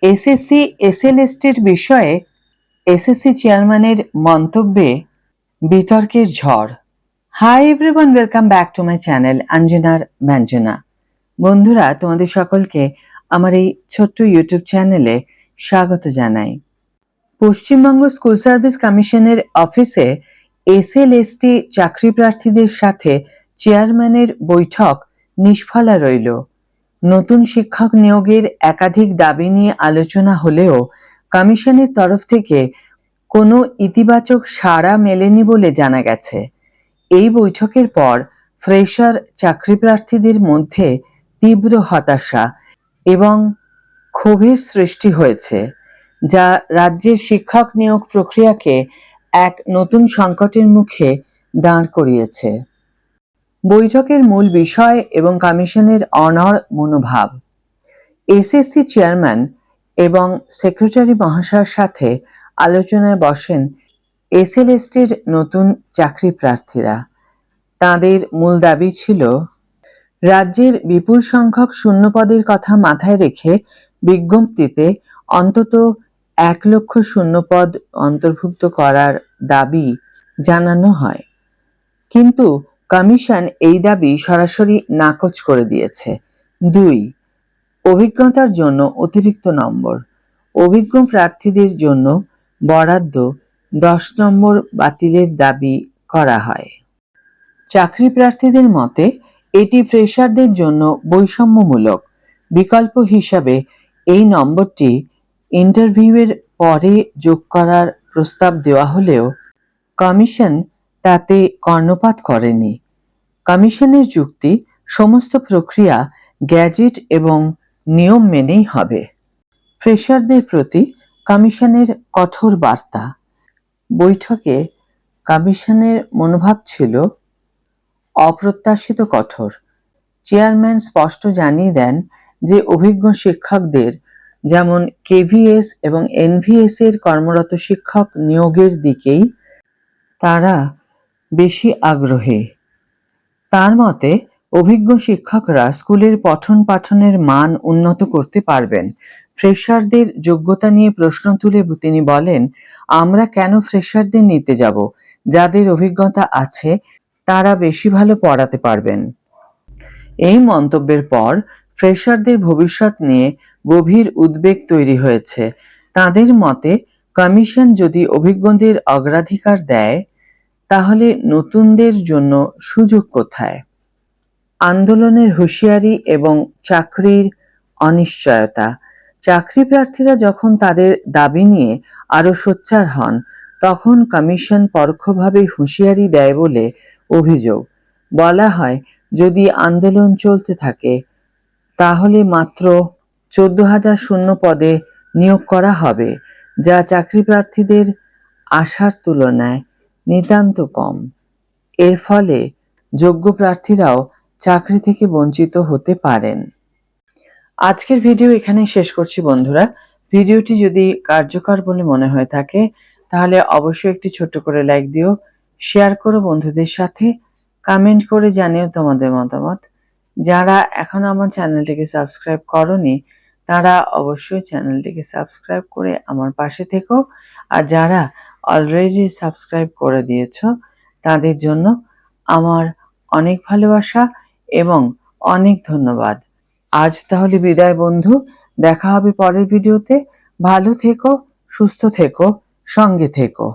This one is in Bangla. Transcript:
এসএসসি এসএলএসটির বিষয়ে এসএসসি চেয়ারম্যানের মন্তব্যে বিতর্কের ঝড়। Hi everyone, welcome back to my channel অঞ্জনার ব্যঞ্জনা। বন্ধুরা, তোমাদের সকলকে আমার এই ছোট্ট ইউটিউব চ্যানেলে স্বাগত জানাই। পশ্চিমবঙ্গ স্কুল সার্ভিস কমিশনের অফিসে এসএলএসটি চাকরি প্রার্থীদের সাথে চেয়ারম্যানের বৈঠক নিষ্ফলা রইল। নতুন শিক্ষক নিয়োগের একাধিক দাবি নিয়ে আলোচনা হলেও কমিশনের তরফ থেকে কোনো ইতিবাচক সাড়া মেলেনি বলে জানা গেছে। এই বৈঠকের পর ফ্রেশার চাকরি প্রার্থীদের মধ্যে তীব্র হতাশা এবং ক্ষোভের সৃষ্টি হয়েছে, যা রাজ্যের শিক্ষক নিয়োগ প্রক্রিয়াকে এক নতুন সংকটের মুখে দাঁড় করিয়েছে। বৈঠকের মূল বিষয় এবং কমিশনের অনড় মনোভাব। এসএসসি চেয়ারম্যান এবং সেক্রেটারি মহাশয়ের সাথে আলোচনায় বসেন এসএলএসটির নতুন চাকরি প্রার্থীরা। তাদের মূল দাবি ছিল রাজ্যের বিপুল সংখ্যক শূন্যপদের কথা মাথায় রেখে বিজ্ঞপ্তিতে অন্তত 1 লক্ষ শূন্যপদ অন্তর্ভুক্ত করার দাবি জানানো হয়, কিন্তু কমিশন এই দাবি সরাসরি নাকচ করে দিয়েছে। 2. অভিজ্ঞতার জন্য অতিরিক্ত নম্বর। অভিজ্ঞ প্রার্থীদের জন্য বরাদ্দ 10 নম্বর বাতিলের দাবি করা হয়। চাকরি প্রার্থীদের মতে এটি ফ্রেশারদের জন্য বৈষম্যমূলক। বিকল্প হিসাবে এই নম্বরটি ইন্টারভিউয়ের পরে যোগ করার প্রস্তাব দেওয়া হলেও কমিশন তাতে কর্ণপাত করেনি। কমিশনের যুক্তি, সমস্ত প্রক্রিয়া গ্যাজেট এবং নিয়ম মেনেই হবে। ফ্রেশারদের প্রতি কমিশনের কঠোর বার্তা। বৈঠকে কমিশনের মনোভাব ছিল অপ্রত্যাশিত কঠোর। চেয়ারম্যান স্পষ্ট জানিয়ে দেন যে অভিজ্ঞ শিক্ষকদের, যেমন কেভিএস এবং এনভিএস এর কর্মরত শিক্ষক নিয়োগের দিকেই তারা বেশি আগ্রহী। তার মতে অভিজ্ঞ শিক্ষকরা স্কুলের পঠন পাঠনের মান উন্নত করতে পারবেন। ফ্রেশারদের যোগ্যতা নিয়ে প্রশ্ন তুলে তিনি বলেন, আমরা কেন ফ্রেশারদের নিতে যাব? যাদের অভিজ্ঞতা আছে তারা বেশি ভালো পড়াতে পারবেন। এই মন্তব্যের পর ফ্রেশারদের ভবিষ্যৎ নিয়ে গভীর উদ্বেগ তৈরি হয়েছে। তাদের মতে কমিশন যদি অভিজ্ঞদের অগ্রাধিকার দেয় তাহলে নতুনদের জন্য সুযোগ কোথায়? আন্দোলনের হুঁশিয়ারি এবং চাকরির অনিশ্চয়তা। চাকরি প্রার্থীরা যখন তাদের দাবি নিয়ে আরো সোচ্চার হন, তখন কমিশন পরোক্ষভাবে হুঁশিয়ারি দেয় বলে অভিযোগ। বলা হয়, যদি আন্দোলন চলতে থাকে তাহলে মাত্র 14,000 শূন্য পদে নিয়োগ করা হবে, যা চাকরি প্রার্থীদের আশার তুলনায় নিতান্ত কম। এর ফলে যোগ্য প্রার্থীরাও চাকরি থেকে বঞ্চিত হতে পারেন। আজকের ভিডিও এখানেই শেষ করছি বন্ধুরা। ভিডিওটি যদি কার্যকর বলে মনে হয়ে থাকে তাহলে অবশ্যই একটি ছোট্ট করে লাইক দিও, শেয়ার করো বন্ধুদের সাথে, কমেন্ট করে জানিও তোমাদের মতামত। যারা এখনো আমার চ্যানেলটিকে সাবস্ক্রাইব করোনি তারা অবশ্যই চ্যানেলটিকে সাবস্ক্রাইব করে আমার পাশে থেকো, আর যারা অলরেডি সাবস্ক্রাইব করে দিয়েছো তাদের জন্য আমার অনেক ভালোবাসা এবং অনেক ধন্যবাদ। আজ তাহলে বিদায় বন্ধু, দেখা হবে পরের ভিডিওতে। ভালো থেকো, সুস্থ থেকো, সঙ্গে থেকো।